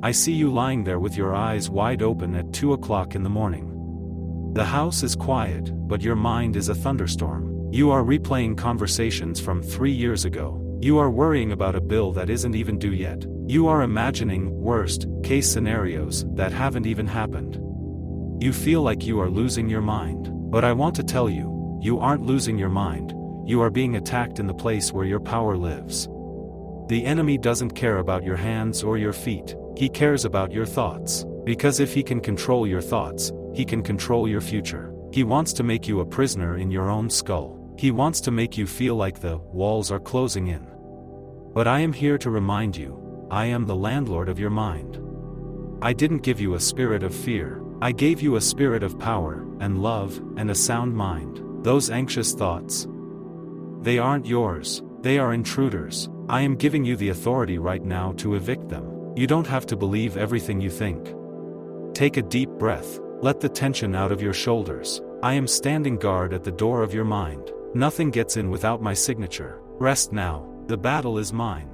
I see you lying there with your eyes wide open at 2 o'clock in the morning. The house is quiet, but your mind is a thunderstorm. You are replaying conversations from 3 years ago. You are worrying about a bill that isn't even due yet. You are imagining worst-case scenarios that haven't even happened. You feel like you are losing your mind. But I want to tell you, you aren't losing your mind. You are being attacked in the place where your power lives. The enemy doesn't care about your hands or your feet. He cares about your thoughts. Because if he can control your thoughts, he can control your future. He wants to make you a prisoner in your own skull. He wants to make you feel like the walls are closing in. But I am here to remind you, I am the landlord of your mind. I didn't give you a spirit of fear. I gave you a spirit of power, and love, and a sound mind. Those anxious thoughts, they aren't yours. They are intruders. I am giving you the authority right now to evict them. You don't have to believe everything you think. Take a deep breath. Let the tension out of your shoulders. I am standing guard at the door of your mind. Nothing gets in without my signature. Rest now. The battle is mine.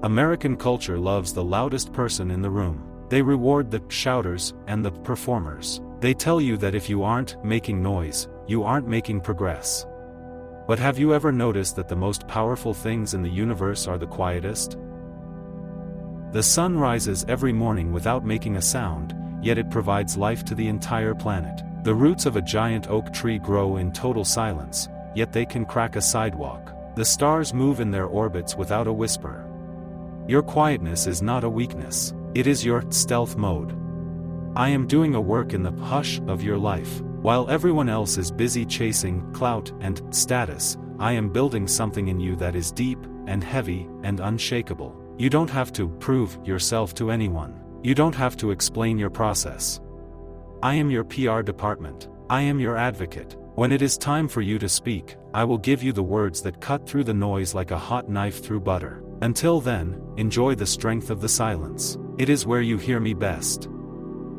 American culture loves the loudest person in the room. They reward the shouters and the performers. They tell you that if you aren't making noise, you aren't making progress. But have you ever noticed that the most powerful things in the universe are the quietest? The sun rises every morning without making a sound, yet it provides life to the entire planet. The roots of a giant oak tree grow in total silence, yet they can crack a sidewalk. The stars move in their orbits without a whisper. Your quietness is not a weakness. It is your stealth mode. I am doing a work in the hush of your life. While everyone else is busy chasing clout and status, I am building something in you that is deep and heavy and unshakable. You don't have to prove yourself to anyone. You don't have to explain your process. I am your PR department. I am your advocate. When it is time for you to speak, I will give you the words that cut through the noise like a hot knife through butter. Until then, enjoy the strength of the silence. It is where you hear me best.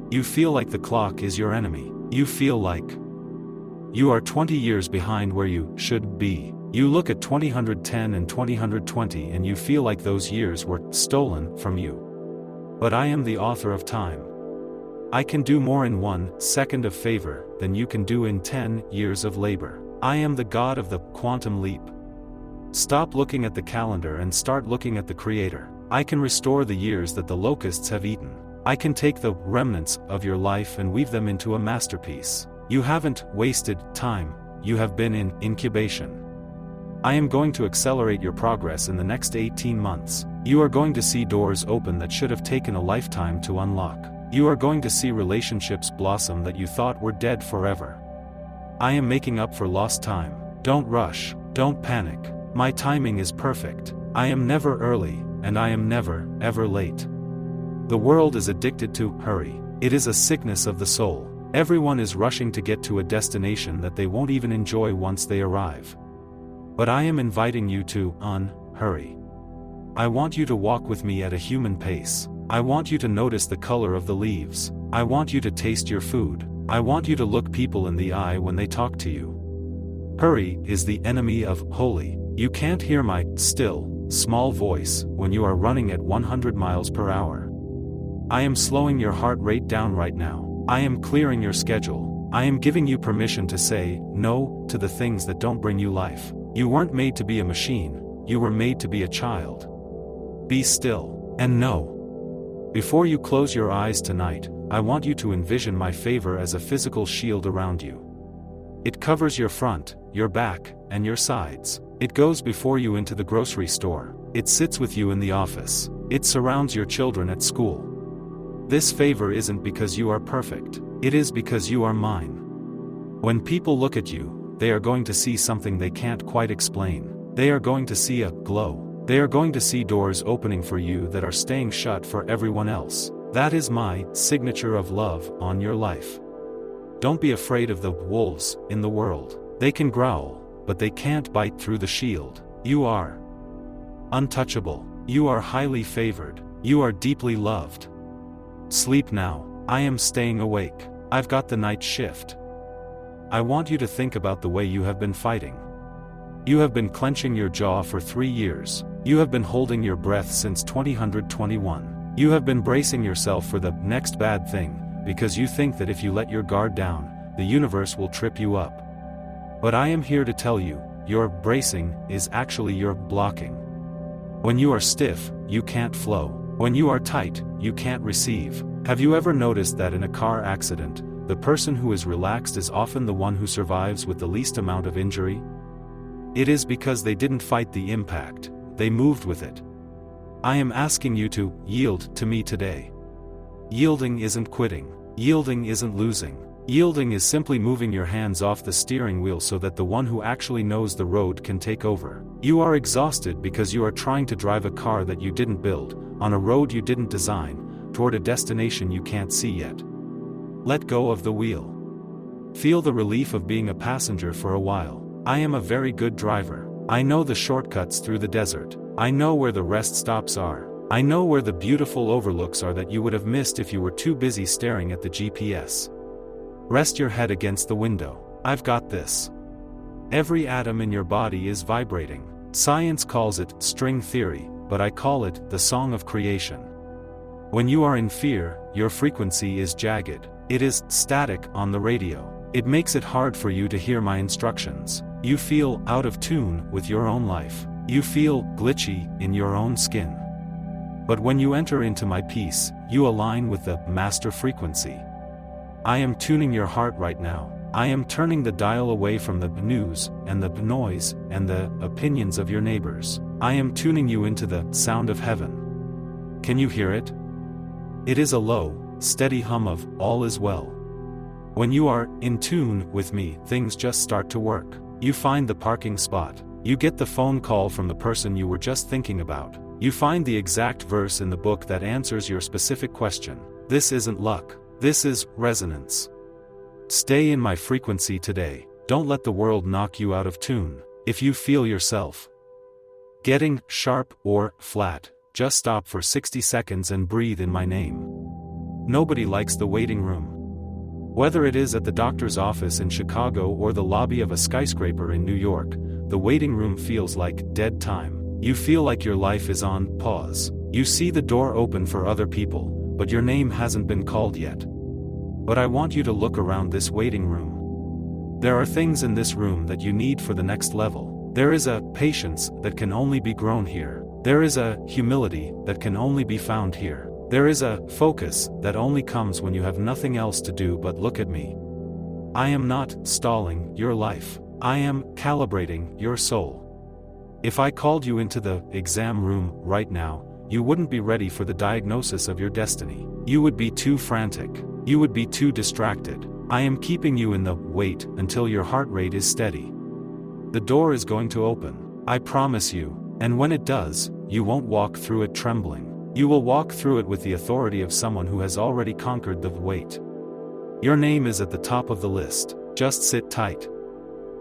You feel like the clock is your enemy. You feel like you are 20 years behind where you should be. You look at 2010 and 2020 and you feel like those years were stolen from you. But I am the author of time. I can do more in 1 second of favor than you can do in 10 years of labor. I am the God of the quantum leap. Stop looking at the calendar and start looking at the Creator. I can restore the years that the locusts have eaten. I can take the remnants of your life and weave them into a masterpiece. You haven't wasted time, you have been in incubation. I am going to accelerate your progress in the next 18 months. You are going to see doors open that should have taken a lifetime to unlock. You are going to see relationships blossom that you thought were dead forever. I am making up for lost time. Don't rush, don't panic. My timing is perfect. I am never early, and I am never, ever late. The world is addicted to hurry. It is a sickness of the soul. Everyone is rushing to get to a destination that they won't even enjoy once they arrive. But I am inviting you to unhurry. I want you to walk with me at a human pace. I want you to notice the color of the leaves. I want you to taste your food. I want you to look people in the eye when they talk to you. Hurry is the enemy of holy. You can't hear my still, small voice when you are running at 100 miles per hour. I am slowing your heart rate down right now. I am clearing your schedule. I am giving you permission to say no to the things that don't bring you life. You weren't made to be a machine, you were made to be a child. Be still, and know. Before you close your eyes tonight, I want you to envision my favor as a physical shield around you. It covers your front, your back, and your sides. It goes before you into the grocery store. It sits with you in the office. It surrounds your children at school. This favor isn't because you are perfect. It is because you are mine. When people look at you, they are going to see something they can't quite explain. They are going to see a glow. They are going to see doors opening for you that are staying shut for everyone else. That is my signature of love on your life. Don't be afraid of the wolves in the world. They can growl, but they can't bite through the shield. You are untouchable. You are highly favored. You are deeply loved. Sleep now. I am staying awake. I've got the night shift. I want you to think about the way you have been fighting. You have been clenching your jaw for 3 years. You have been holding your breath since 2021. You have been bracing yourself for the next bad thing, because you think that if you let your guard down, the universe will trip you up. But I am here to tell you, your bracing is actually your blocking. When you are stiff, you can't flow. When you are tight, you can't receive. Have you ever noticed that in a car accident, the person who is relaxed is often the one who survives with the least amount of injury? It is because they didn't fight the impact, they moved with it. I am asking you to yield to me today. Yielding isn't quitting. Yielding isn't losing. Yielding is simply moving your hands off the steering wheel so that the one who actually knows the road can take over. You are exhausted because you are trying to drive a car that you didn't build, on a road you didn't design, toward a destination you can't see yet. Let go of the wheel. Feel the relief of being a passenger for a while. I am a very good driver. I know the shortcuts through the desert. I know where the rest stops are. I know where the beautiful overlooks are that you would have missed if you were too busy staring at the GPS. Rest your head against the window. I've got this. Every atom in your body is vibrating. Science calls it string theory, but I call it the song of creation. When you are in fear, your frequency is jagged. It is static on the radio. It makes it hard for you to hear my instructions. You feel out of tune with your own life. You feel glitchy in your own skin. But when you enter into my peace, you align with the master frequency. I am tuning your heart right now. I am turning the dial away from the news, and the noise, and the opinions of your neighbors. I am tuning you into the sound of heaven. Can you hear it? It is a low, steady hum of all is well. When you are in tune with me, things just start to work. You find the parking spot. You get the phone call from the person you were just thinking about. You find the exact verse in the book that answers your specific question. This isn't luck. This is resonance. Stay in my frequency today. Don't let the world knock you out of tune. If you feel yourself getting sharp or flat, just stop for 60 seconds and breathe in my name. Nobody likes the waiting room. Whether it is at the doctor's office in Chicago or the lobby of a skyscraper in New York, the waiting room feels like dead time. You feel like your life is on pause. You see the door open for other people, but your name hasn't been called yet. But I want you to look around this waiting room. There are things in this room that you need for the next level. There is a patience that can only be grown here. There is a humility that can only be found here. There is a focus that only comes when you have nothing else to do but look at me. I am not stalling your life. I am calibrating your soul. If I called you into the exam room right now, you wouldn't be ready for the diagnosis of your destiny. You would be too frantic. You would be too distracted. I am keeping you in the wait until your heart rate is steady. The door is going to open. I promise you. And when it does, you won't walk through it trembling. You will walk through it with the authority of someone who has already conquered the wait. Your name is at the top of the list. Just sit tight.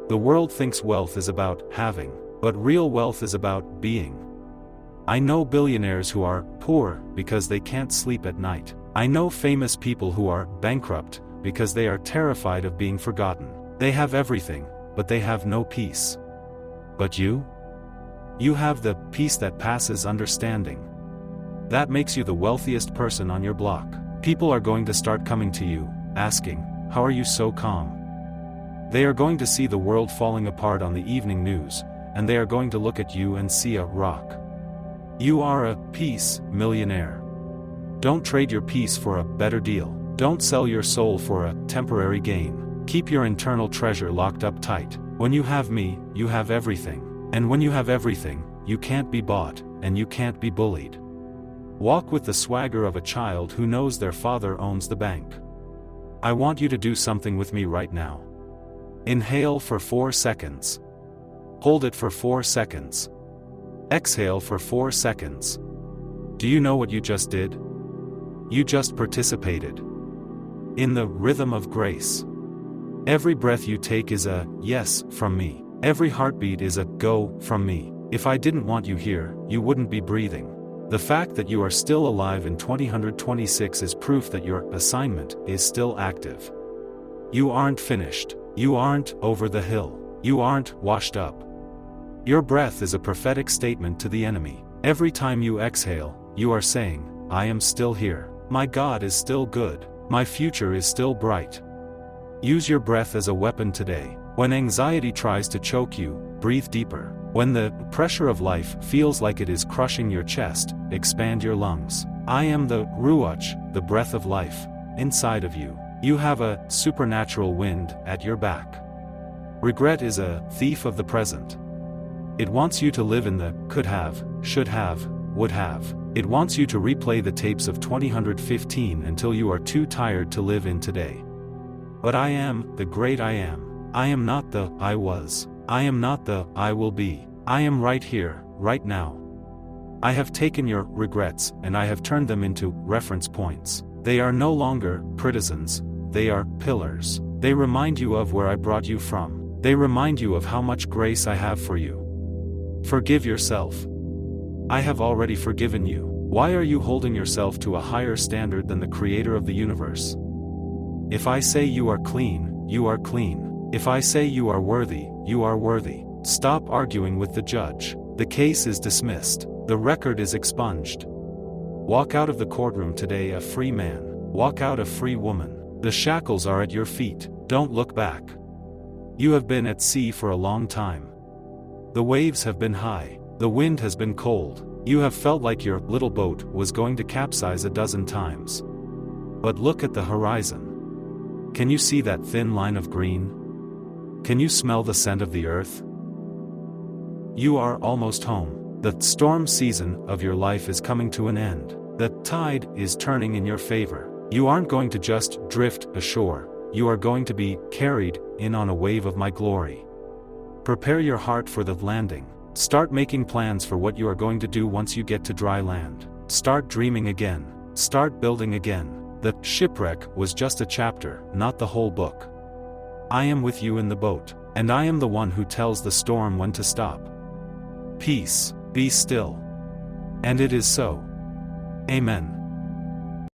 The world thinks wealth is about having, but real wealth is about being. I know billionaires who are poor because they can't sleep at night. I know famous people who are bankrupt because they are terrified of being forgotten. They have everything, but they have no peace. But you? You have the peace that passes understanding. That makes you the wealthiest person on your block. People are going to start coming to you, asking, "How are you so calm?" They are going to see the world falling apart on the evening news, and they are going to look at you and see a rock. You are a peace millionaire. Don't trade your peace for a better deal. Don't sell your soul for a temporary gain. Keep your internal treasure locked up tight. When you have me, you have everything. And when you have everything, you can't be bought, and you can't be bullied. Walk with the swagger of a child who knows their father owns the bank. I want you to do something with me right now. Inhale for 4 seconds. Hold it for 4 seconds. Exhale for 4 seconds. Do you know what you just did? You just participated in the rhythm of grace. Every breath you take is a yes from me. Every heartbeat is a go from me. If I didn't want you here, you wouldn't be breathing. The fact that you are still alive in 2026 is proof that your assignment is still active. You aren't finished. You aren't over the hill. You aren't washed up. Your breath is a prophetic statement to the enemy. Every time you exhale, you are saying, I am still here. My God is still good. My future is still bright. Use your breath as a weapon today. When anxiety tries to choke you, breathe deeper. When the pressure of life feels like it is crushing your chest, expand your lungs. I am the Ruach, the breath of life, inside of you. You have a supernatural wind at your back. Regret is a thief of the present. It wants you to live in the could have, should have, would have. It wants you to replay the tapes of 2015 until you are too tired to live in today. But I am the great I am. I am not the I was. I am not the I will be. I am right here, right now. I have taken your regrets and I have turned them into reference points. They are no longer partisans, they are pillars. They remind you of where I brought you from. They remind you of how much grace I have for you. Forgive yourself. I have already forgiven you. Why are you holding yourself to a higher standard than the creator of the universe? If I say you are clean, you are clean. If I say you are worthy, you are worthy. Stop arguing with the judge. The case is dismissed. The record is expunged. Walk out of the courtroom today a free man. Walk out a free woman. The shackles are at your feet. Don't look back. You have been at sea for a long time. The waves have been high. The wind has been cold. You have felt like your little boat was going to capsize a dozen times. But look at the horizon. Can you see that thin line of green? Can you smell the scent of the earth? You are almost home. The storm season of your life is coming to an end. The tide is turning in your favor. You aren't going to just drift ashore. You are going to be carried in on a wave of my glory. Prepare your heart for the landing. Start making plans for what you are going to do once you get to dry land. Start dreaming again. Start building again. The shipwreck was just a chapter, not the whole book. I am with you in the boat, and I am the one who tells the storm when to stop. Peace, be still. And it is so. Amen.